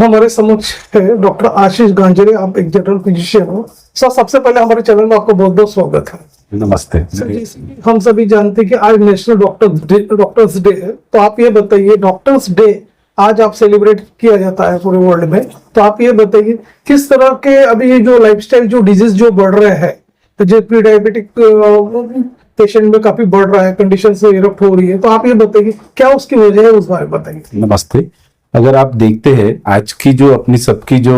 हमारे समक्ष है डॉक्टर आशीष गांजरे। आप एक जनरल फिजिशियन हो सर। सबसे पहले हमारे चैनल में आपको बहुत बहुत स्वागत है। नमस्ते सर, हम सभी जानते हैं कि आज नेशनल डॉक्टर्स डे है, तो आप ये बताइए डॉक्टर्स डे आज आप सेलिब्रेट किया जाता है पूरे वर्ल्ड में, तो आप ये बताइए किस तरह के अभी ये जो लाइफस्टाइल जो डिजीज जो बढ़ रहे हैं, तो जो प्री डायबिटिक पेशेंट में काफी बढ़ रहा है, कंडीशन से इरप्ट हो रही है, तो आप ये बताइए क्या उसकी वजह है, उस बारे में बताइए। नमस्ते। अगर आप देखते हैं आज की जो अपनी सबकी जो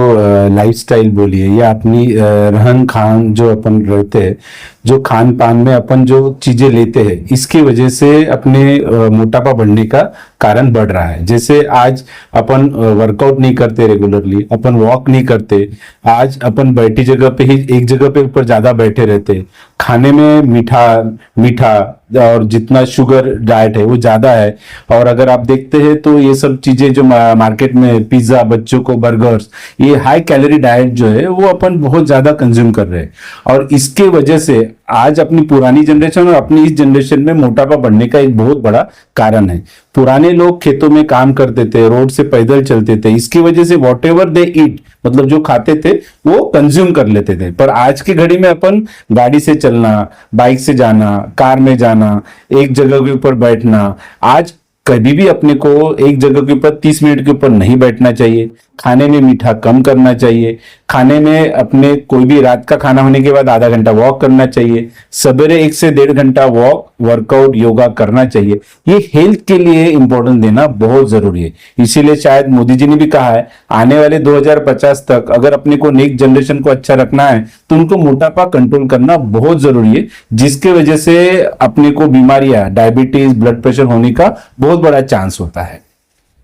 लाइफस्टाइल बोलिए या अपनी रहन खान जो अपन रहते हैं, जो खान पान में अपन जो चीजें लेते हैं, इसकी वजह से अपने मोटापा बढ़ने का कारण बढ़ रहा है। जैसे आज अपन वर्कआउट नहीं करते रेगुलरली, अपन वॉक नहीं करते, आज अपन बैठी जगह पे ही एक जगह पे ऊपर ज्यादा बैठे रहते, खाने में मीठा और जितना शुगर डाइट है वो ज्यादा है। और अगर आप देखते हैं तो ये सब चीजें जो मार्केट में पिज्जा, बच्चों को बर्गर्स, ये हाई कैलोरी डाइट जो है वो अपन बहुत ज्यादा कंज्यूम कर रहे हैं, और इसके वजह से आज अपनी पुरानी जनरेशन और अपनी इस जनरेशन में मोटापा बढ़ने का एक बहुत बड़ा कारण है। पुराने लोग खेतों में काम करते थे, रोड से पैदल चलते थे, इसकी वजह से वॉट एवर दे ईट, मतलब जो खाते थे वो कंज्यूम कर लेते थे। पर आज की घड़ी में अपन गाड़ी से चलना, बाइक से जाना, कार में जाना, एक जगह के ऊपर बैठना, आज कभी भी अपने को एक जगह के ऊपर 30 मिनट के ऊपर नहीं बैठना चाहिए। खाने में मीठा कम करना चाहिए। खाने में अपने कोई भी रात का खाना होने के बाद आधा घंटा वॉक करना चाहिए। सवेरे 1 से 1.5 घंटा वॉक, वर्कआउट, योगा करना चाहिए। ये हेल्थ के लिए इंपॉर्टेंस देना बहुत जरूरी है। इसीलिए शायद मोदी जी ने भी कहा है आने वाले 2050 तक अगर अपने को नेक्स्ट जनरेशन को अच्छा रखना है तो उनको मोटापा कंट्रोल करना बहुत जरूरी है, जिसके वजह से अपने को बीमारियां, डायबिटीज, ब्लड प्रेशर होने का बहुत बड़ा चांस होता है।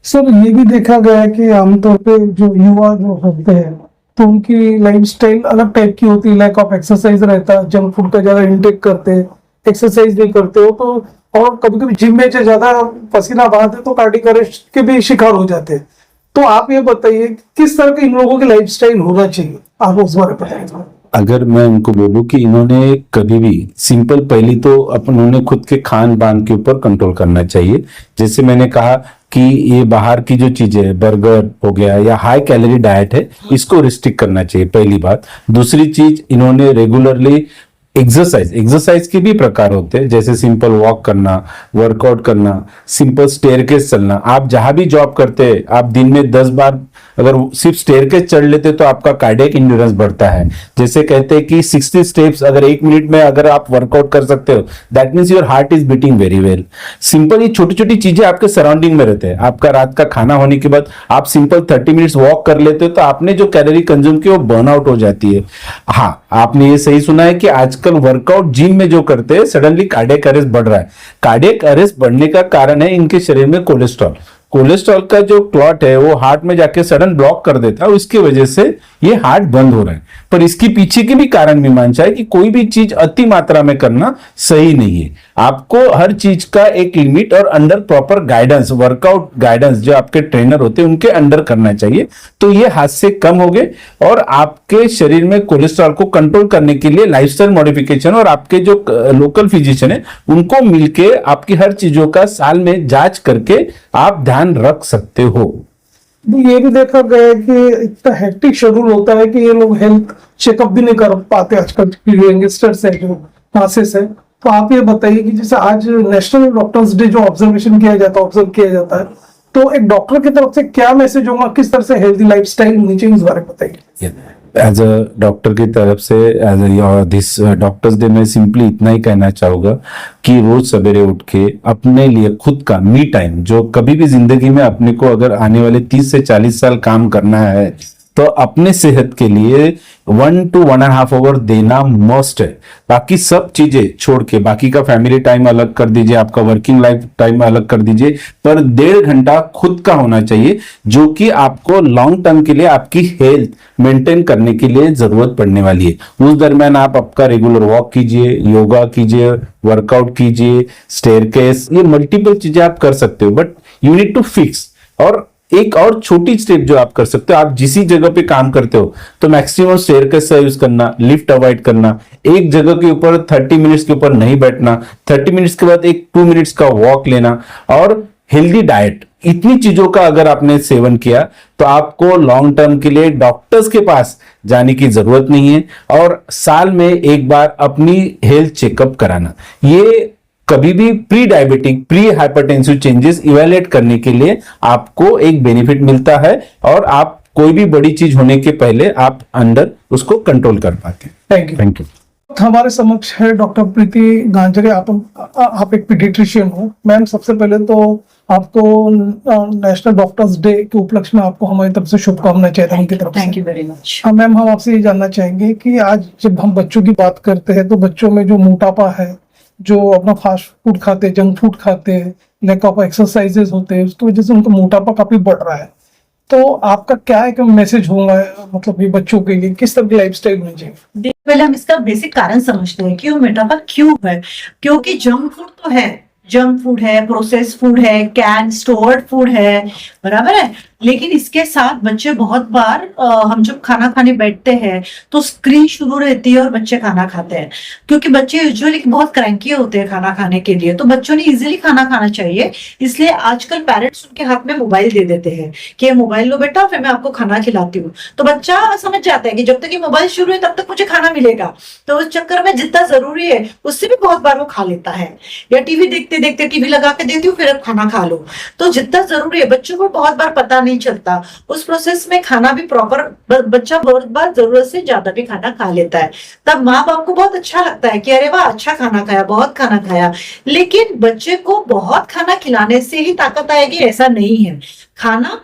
सर, ये भी देखा गया है कि आमतौर पे जो युवा जो होते हैं तो उनकी लाइफस्टाइल अलग टाइप की होती है। लैक ऑफ एक्सरसाइज रहता है, जंक फूड का ज्यादा इंटेक करते हैं, एक्सरसाइज नहीं करते हो, तो और कभी कभी जिम में ज्यादा पसीना बहाते तो कार्डियक अरेस्ट के भी शिकार हो जाते हैं। तो आप ये बताइए किस तरह के इन लोगों की लाइफस्टाइल होना चाहिए, आप उस बारे में बताइए। अगर मैं उनको बोलूं कि इन्होंने कभी भी सिंपल, पहली तो उन्होंने खुद के खान पान के ऊपर कंट्रोल करना चाहिए। जैसे मैंने कहा कि ये बाहर की जो चीजें, बर्गर हो गया या हाई कैलोरी डाइट है, इसको रिस्ट्रिक्ट करना चाहिए, पहली बात। दूसरी चीज, इन्होंने रेगुलरली एक्सरसाइज के भी प्रकार होते हैं, जैसे सिंपल वॉक करना, वर्कआउट करना, सिंपल स्टेयरकेस चलना। आप जहां भी जॉब करते हैं, आप दिन में 10 बार अगर सिर्फ स्टेयरकेस चढ़ लेते तो आपका कार्डियक इंड्योरेंस बढ़ता है। जैसे कहते हैं कि 60 स्टेप्स अगर 1 मिनट में अगर आप वर्कआउट कर सकते हो, that means your heart is beating very well. Simple ये छोटी छोटी चीजें आपके सराउंडिंग में रहते हैं। आपका रात का खाना होने के बाद आप सिंपल 30 मिनट्स वॉक कर लेते हो तो आपने जो कैलोरी कंज्यूम की वो बर्न आउट हो जाती है। हाँ, आपने ये सही सुना है कि आजकल वर्कआउट जिम में जो करते हैं, सडनली कार्डियक अरेस्ट बढ़ रहा है। कार्डियक अरेस्ट बढ़ने का कारण है इनके शरीर में कोलेस्ट्रॉल का जो क्लॉट है वो हार्ट में जाके सडन ब्लॉक कर देता है, उसकी वजह से ये हार्ट बंद हो रहा है। पर इसके पीछे के भी कारण मीमांसा है कि कोई भी चीज अति मात्रा में करना सही नहीं है। आपको हर चीज का एक लिमिट और under proper guidance, workout guidance जो आपके ट्रेनर होते हैं उनके अंडर करना चाहिए, तो ये हाथ से कम हो गए। और आपके शरीर में कोलेस्ट्रॉल को कंट्रोल करने के लिए लाइफस्टाइल मॉडिफिकेशन और आपके जो लोकल फिजिशियन है उनको मिलके आपकी हर चीजों का साल में जांच करके आप ध्यान रख सकते हो। ये भी देखा गया है कि इतना हेक्टिक शेड्यूल होता है कि ये लोग हेल्थ चेकअप भी नहीं कर पाते आजकल की जो यंगस्टर्स है, जो मासेस है। तो आप ये बताइए कि जैसे आज नेशनल डॉक्टर्स डे जो ऑब्जर्व किया जाता है, तो एक डॉक्टर की तरफ से क्या मैसेज होगा, किस तरह से हेल्दी लाइफस्टाइल होनी चाहिए, इस बारे में बताइए। एज अ डॉक्टर की तरफ से, एज दिस डॉक्टर्स डे, मैं सिंपली इतना ही कहना चाहूंगा कि रोज सवेरे उठ के अपने लिए खुद का मी टाइम, जो कभी भी जिंदगी में अपने को अगर आने वाले 30 से 40 साल काम करना है तो अपने सेहत के लिए 1 to 1.5 आवर देना मस्ट है। बाकी सब चीजें छोड़ के, बाकी का फैमिली टाइम अलग कर दीजिए, आपका वर्किंग लाइफ टाइम अलग कर दीजिए, पर 1.5 घंटा खुद का होना चाहिए, जो कि आपको लॉन्ग टर्म के लिए आपकी हेल्थ मेंटेन करने के लिए जरूरत पड़ने वाली है। उस दरमियान आप आपका रेगुलर वॉक कीजिए, योगा कीजिए, वर्कआउट कीजिए, स्टेयरकेस, ये मल्टीपल चीजें आप कर सकते हो, but you need to fix. और एक और छोटी स्टेप जो आप कर सकते हो, आप जिस जगह पे काम करते हो तो मैक्सिमम स्टेयरकेस का यूज करना, लिफ्ट अवॉइड करना, एक जगह के ऊपर 30 मिनट्स के ऊपर नहीं बैठना, 30 मिनट्स के बाद एक 2 मिनट्स का वॉक लेना, और हेल्दी डाइट, इतनी चीजों का अगर आपने सेवन किया तो आपको लॉन्ग टर्म के लिए डॉक्टर्स के पास जाने की जरूरत नहीं है। और साल में एक बार अपनी हेल्थ चेकअप कराना, ये कभी भी pre diabetic, pre hypertensive changes evaluate करने के लिए आपको एक बेनिफिट मिलता है, और आप कोई भी बड़ी चीज होने के पहले आप अंदर उसको कंट्रोल कर पाते हैं। Thank you. Thank you. हमारे समक्ष है डॉक्टर प्रीति गांजरे। आप एक पीडियाट्रिशियन हो। मैम, सबसे पहले तो आपको नेशनल डॉक्टर्स डे के उपलक्ष्य में आपको हमारी तरफ से शुभकामनाएं चाहिए उनकी तरफ से। Thank you very much. हाँ मैम, हम आपसे ये जानना चाहेंगे कि आज जब हम बच्चों की बात करते हैं तो बच्चों में जो मोटापा है, जो अपना फास्ट फूड खाते हैं, जंक फूड खाते हैं, लैक ऑफ एक्सरसाइजेस होते हैं, उसकी वजह से उनका मोटापा काफी बढ़ रहा है। तो आपका क्या एक मैसेज होगा, मतलब ये बच्चों के लिए किस तरह की लाइफस्टाइल होनी चाहिए? पहले हम इसका बेसिक कारण समझते हैं कि वो मोटापा क्यों है। क्योंकि जंक फूड तो है, जंक फूड है, प्रोसेस फूड है, कैन स्टोर्ड फूड है, बराबर है। लेकिन इसके साथ बच्चे बहुत बार हम जब खाना खाने बैठते हैं तो स्क्रीन शुरू रहती है और बच्चे खाना खाते हैं, क्योंकि बच्चे यूजुअली बहुत क्रैंकी होते हैं खाना खाने के लिए। तो बच्चों ने इजीली खाना खाना चाहिए, इसलिए आजकल पेरेंट्स उनके हाथ में मोबाइल दे देते हैं कि ये मोबाइल लो बेटा, फिर मैं आपको खाना खिलाती हूँ। तो बच्चा समझ जाता है कि जब तक ये मोबाइल शुरू है तब तक मुझे खाना मिलेगा, तो उस चक्कर में जितना जरूरी है उससे भी बहुत बार वो खा लेता है। या टीवी देखते देखते टीवी लगा के देती हूँ, फिर अब खाना खा लो। तो जितना जरूरी है बच्चों को बहुत बार पता नहीं चलता, उस प्रोसेस में खाना भी प्रॉपर, बच्चा बहुत बार जरूरत से ज्यादा भी खाना खा लेता है। तब माँ बाप को बहुत अच्छा लगता है कि अरे वाह, अच्छा खाना खाया, बहुत खाना खाया। लेकिन बच्चे को बहुत खाना खिलाने से ही ताकत आएगी ऐसा नहीं है। खाना